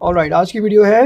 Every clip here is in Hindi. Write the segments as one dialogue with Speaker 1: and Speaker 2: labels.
Speaker 1: ऑलराइट, आज की वीडियो है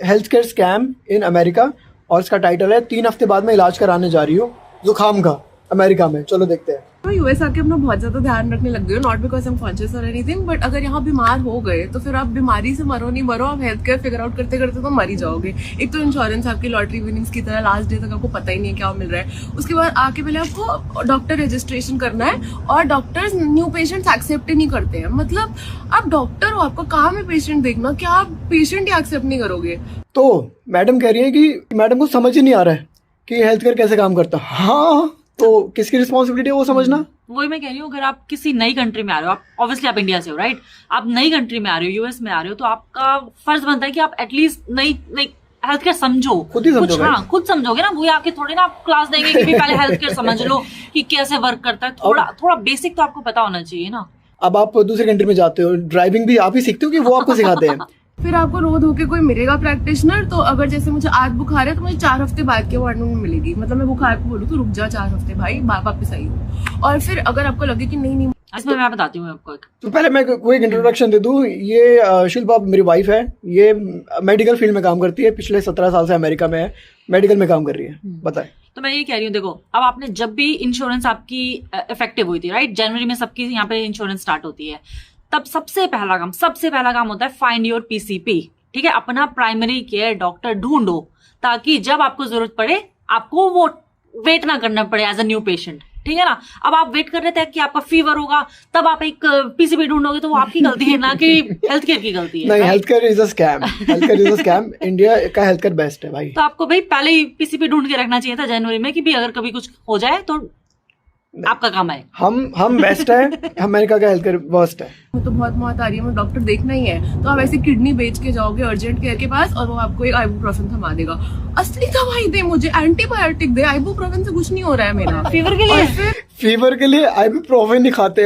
Speaker 1: health care scam in America और इसका टाइटल है 3 हफ्ते बाद मैं इलाज कराने जा रही हूँ जुकाम का अमेरिका में। चलो देखते हैं।
Speaker 2: तो यूएस आके अपना बहुत ज्यादा ध्यान रखने लग गए हो, not because I am conscious और एनीथिंग, बट अगर यहाँ बीमार हो गए तो फिर आप बीमारी से मरो नहीं मरो, आप हेल्थ केयर फिगर आउट करते करते तो मर ही जाओगे। एक तो इंश्योरेंस आपकी लॉटरी विनिंग्स की तरह लास्ट डे तक आपको पता ही नहीं है क्या मिल रहा है। उसके बाद आके पहले आपको डॉक्टर रजिस्ट्रेशन करना है और डॉक्टर्स न्यू पेशेंट्स एक्सेप्ट ही नहीं करते हैं। मतलब आप डॉक्टर हो, आपका काम है पेशेंट देखना, क्या आप पेशेंट ही एक्सेप्ट नहीं करोगे?
Speaker 1: तो मैडम कह रही है कि मैडम को समझ ही नहीं आ रहा है कि हेल्थ केयर कैसे काम करता है। हाँ, तो किसकी रिस्पॉन्सिबिलिटी है वो समझना।
Speaker 3: वही मैं कह रही हूँ, अगर आप किसी नई कंट्री में आ रहे हो, आप ऑब्वियसली आप इंडिया से हो, राइट, आप नई कंट्री में आ रहे हो, यूएस में आ रहे हो, तो आपका फर्ज बनता है कि आप एटलीस्ट नई हेल्थ केयर समझो,
Speaker 1: खुद ही समझो।
Speaker 3: हाँ, खुद समझोगे ना। वो आपके थोड़े ना आप क्लास देंगे कि पहले हेल्थ केयर समझ लो कि कैसे वर्क करता है। थोड़ा बेसिक तो आपको पता होना चाहिए ना।
Speaker 1: अब आप दूसरी कंट्री में जाते हो, ड्राइविंग भी आप ही सीखते हो कि वो आपको सिखाते हैं?
Speaker 2: फिर आपको रोज होके कोई मिलेगा प्रैक्टिशनर, तो अगर जैसे मुझे आज बुखार है तो मुझे 4 हफ्ते बाद की अपॉइंटमेंट मिलेगी। मतलब मैं बुखार को बोलूँ तो रुक जा 4 हफ्ते भाई, वापस आई हूँ। और फिर अगर आपको लगे कि नहीं
Speaker 3: इसमें मैं बताती हूँ आपको।
Speaker 1: तो पहले मैं कोई एक इंट्रोडक्शन दे दूँ। ये शिल्पा मेरी वाइफ है, ये मेडिकल फील्ड में काम करती है, पिछले 17 साल से अमेरिका में है, मेडिकल में काम कर रही है। बताए।
Speaker 3: तो मैं ये कह रही हूँ, देखो, अब आपने जब भी इंश्योरेंस आपकी इफेक्टिव हुई थी, राइट, जनवरी में सबकी यहाँ पे इंश्योरेंस स्टार्ट होती है, तब सबसे पहला काम होता है फाइंड योर पीसीपी। ठीक है, अपना प्राइमरी केयर डॉक्टर ढूंढो ताकि जब आपको जरूरत पड़े आपको वो वेट ना करना पड़े एज अ न्यू पेशेंट। ठीक है ना। अब आप वेट कर रहे थे कि आपका फीवर होगा तब आप एक पीसीपी ढूंढोगे, तो वो आपकी गलती है ना कि हेल्थ केयर की गलती है।
Speaker 1: नहीं, health care is a scam. Health care is a scam. India का हेल्थ केयर बेस्ट है भाई।
Speaker 3: तो आपको भाई पहले ही पीसीपी ढूंढ के रखना चाहिए था जनवरी में कि भी अगर कभी कुछ हो जाए तो आपका काम है।
Speaker 1: हम बेस्ट है, अमेरिका का हेल्थ केयर वर्स्ट है।
Speaker 2: तो बहुत मौत आ रही है, मुझे डॉक्टर देखना ही है, तो आप ऐसे किडनी बेच के जाओगे अर्जेंट केयर के पास और वो आपको एक आइबुप्रोफेन थमा देगा। असली दवाई दे मुझे, एंटीबायोटिक दे, आइबुप्रोफेन से कुछ नहीं हो रहा है मेरा।
Speaker 3: फीवर के लिए
Speaker 1: फीवर के लिए आइबुप्रोफेन नहीं खाते।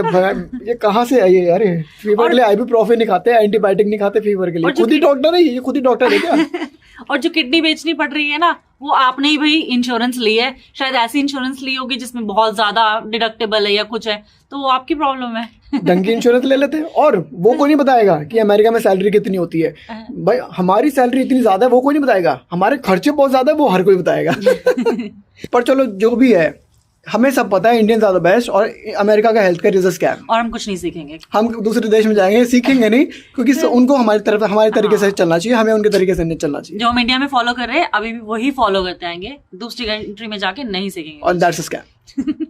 Speaker 1: ये कहाँ से आई है यार? फीवर के लिए आइबुप्रोफेन नहीं खाते, एंटीबायोटिक नहीं खाते फीवर के लिए। खुद ही डॉक्टर है ये, खुद ही डॉक्टर है क्या?
Speaker 3: और जो किडनी बेचनी पड़ रही है ना, वो आपने ही भाई इंश्योरेंस ली है, शायद ऐसी इंश्योरेंस ली होगी जिसमें बहुत ज्यादा डिडक्टेबल है या कुछ है, तो वो आपकी प्रॉब्लम है। ढंग
Speaker 1: की इंश्योरेंस ले लेते हैं और वो कोई नहीं बताएगा कि अमेरिका में सैलरी कितनी होती है। भाई हमारी सैलरी इतनी ज्यादा है वो कोई नहीं बताएगा, हमारे खर्चे बहुत ज्यादा है वो हर कोई बताएगा। पर चलो जो भी है, हमें सब पता है इंडियन ज्यादा बेस्ट और अमेरिका का health care is a scam.
Speaker 3: और हम कुछ नहीं सीखेंगे,
Speaker 1: हम दूसरे देश में जाएंगे सीखेंगे नहीं, क्योंकि उनको हमारे तरीके से चलना चाहिए, हमें उनके तरीके से नहीं चलना चाहिए।
Speaker 3: जो हम इंडिया में फॉलो कर रहे हैं अभी भी वही फॉलो करते आएंगे, दूसरी कंट्री में जाके नहीं सीखेंगे।
Speaker 1: और दैट्स अ स्कैम।